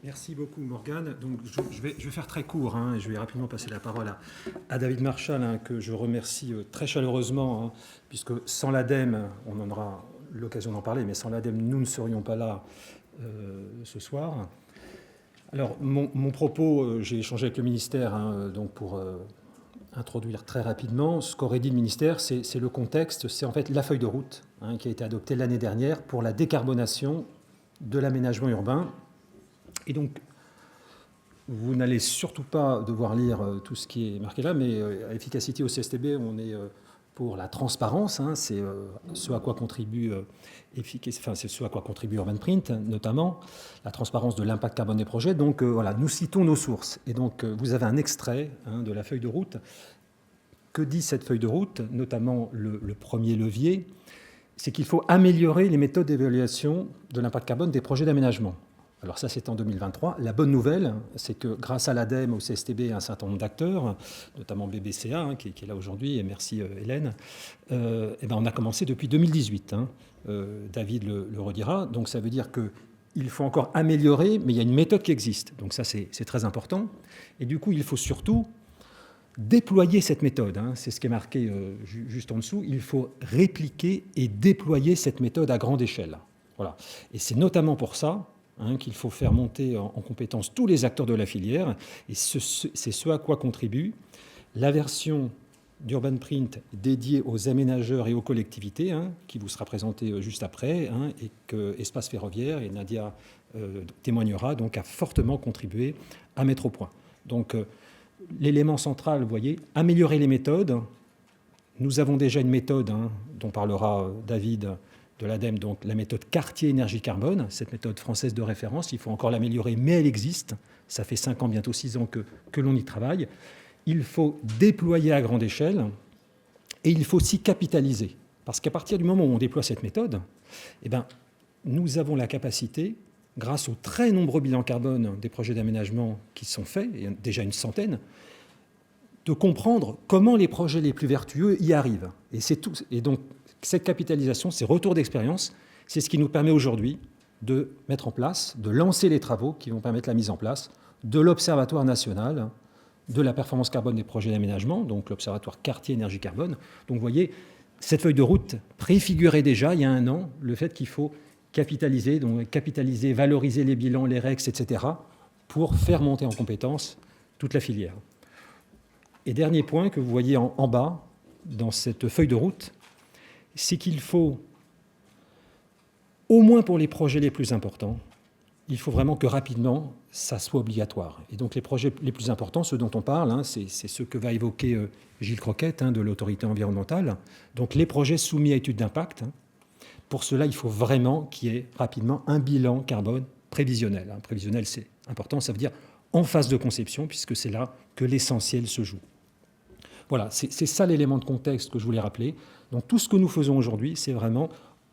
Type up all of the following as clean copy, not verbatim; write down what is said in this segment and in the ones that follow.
Merci beaucoup Morgane. Donc, je vais faire très court et je vais rapidement passer la parole à David Marchal, que je remercie très chaleureusement, puisque sans l'ADEME, on en aura l'occasion d'en parler, mais sans l'ADEME, nous ne serions pas là ce soir. Alors, mon propos, j'ai échangé avec le ministère donc pour introduire très rapidement. Ce qu'aurait dit le ministère, c'est le contexte, c'est en fait la feuille de route qui a été adoptée l'année dernière pour la décarbonation de l'aménagement urbain. Et donc, vous n'allez surtout pas devoir lire tout ce qui est marqué là, mais à Efficacity au CSTB, on est pour la transparence. C'est ce à quoi contribue c'est ce à quoi contribue Urbanprint, notamment la transparence de l'impact carbone des projets. Donc voilà, nous citons nos sources. Et donc vous avez un extrait de la feuille de route. Que dit cette feuille de route, notamment le premier levier, c'est qu'il faut améliorer les méthodes d'évaluation de l'impact carbone des projets d'aménagement. Alors ça, c'est en 2023. La bonne nouvelle, c'est que grâce à l'ADEME, au CSTB et à un certain nombre d'acteurs, notamment BBCA, qui est là aujourd'hui, et merci Hélène, on a commencé depuis 2018. David le redira. Donc ça veut dire qu'il faut encore améliorer, mais il y a une méthode qui existe. Donc ça, c'est très important. Et du coup, il faut surtout déployer cette méthode. C'est ce qui est marqué juste en dessous. Il faut répliquer et déployer cette méthode à grande échelle. Voilà. Et c'est notamment pour ça qu'il faut faire monter en compétence tous les acteurs de la filière. Et c'est ce à quoi contribue la version d'Urbanprint dédiée aux aménageurs et aux collectivités, qui vous sera présentée juste après, et que Espace Ferroviaire, et Nadia témoignera, donc a fortement contribué à mettre au point. Donc l'élément central, vous voyez, améliorer les méthodes. Nous avons déjà une méthode dont parlera David, de l'ADEME, donc la méthode Cartier énergie-carbone, cette méthode française de référence. Il faut encore l'améliorer, mais elle existe. Ça fait 5 ans, bientôt 6 ans que l'on y travaille. Il faut déployer à grande échelle et il faut aussi capitaliser. Parce qu'à partir du moment où on déploie cette méthode, nous avons la capacité, grâce aux très nombreux bilans carbone des projets d'aménagement qui sont faits, il y en a déjà une centaine, de comprendre comment les projets les plus vertueux y arrivent. Et c'est tout. Et donc, cette capitalisation, ces retours d'expérience, c'est ce qui nous permet aujourd'hui de mettre en place, de lancer les travaux qui vont permettre la mise en place de l'Observatoire national de la performance carbone des projets d'aménagement, donc l'Observatoire Cartier Énergie Carbone. Donc vous voyez, cette feuille de route préfigurait déjà, il y a 1 an, le fait qu'il faut capitaliser, valoriser les bilans, les REX, etc., pour faire monter en compétence toute la filière. Et dernier point que vous voyez en bas, dans cette feuille de route, c'est qu'il faut, au moins pour les projets les plus importants, il faut vraiment que rapidement, ça soit obligatoire. Et donc les projets les plus importants, ceux dont on parle, c'est ceux que va évoquer Gilles Croquette de l'autorité environnementale. Donc les projets soumis à étude d'impact. Pour cela, il faut vraiment qu'il y ait rapidement un bilan carbone prévisionnel. Prévisionnel, c'est important, ça veut dire en phase de conception, puisque c'est là que l'essentiel se joue. Voilà, c'est ça l'élément de contexte que je voulais rappeler. Donc tout ce que nous faisons aujourd'hui, c'est vraiment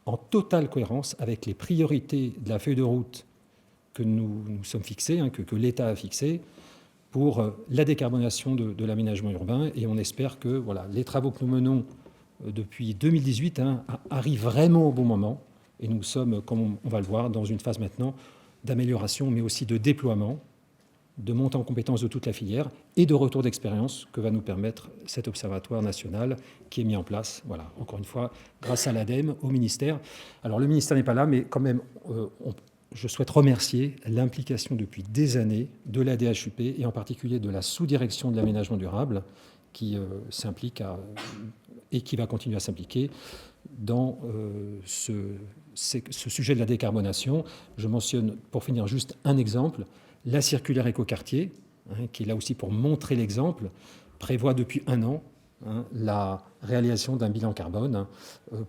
en totale cohérence avec les priorités de la feuille de route que nous sommes fixées, que l'État a fixées pour la décarbonation de l'aménagement urbain. Et on espère que les travaux que nous menons depuis 2018 arrivent vraiment au bon moment. Et nous sommes, comme on va le voir, dans une phase maintenant d'amélioration, mais aussi de déploiement, de montée en compétence de toute la filière et de retour d'expérience que va nous permettre cet observatoire national qui est mis en place, encore une fois, grâce à l'ADEME, au ministère. Alors le ministère n'est pas là, mais quand même, je souhaite remercier l'implication depuis des années de la DHUP et en particulier de la sous-direction de l'aménagement durable qui s'implique et qui va continuer à s'impliquer dans ce sujet de la décarbonation. Je mentionne, pour finir, juste un exemple. La circulaire Écoquartier, qui est là aussi pour montrer l'exemple, prévoit depuis 1 an la réalisation d'un bilan carbone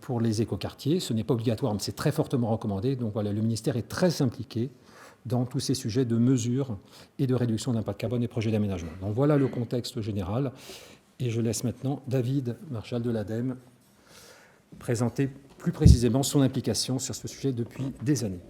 pour les écoquartiers. Ce n'est pas obligatoire, mais c'est très fortement recommandé. Donc le ministère est très impliqué dans tous ces sujets de mesure et de réduction de l'impact carbone des projets d'aménagement. Donc voilà le contexte général. Et je laisse maintenant David Marchal de l'ADEME présenter plus précisément son implication sur ce sujet depuis des années.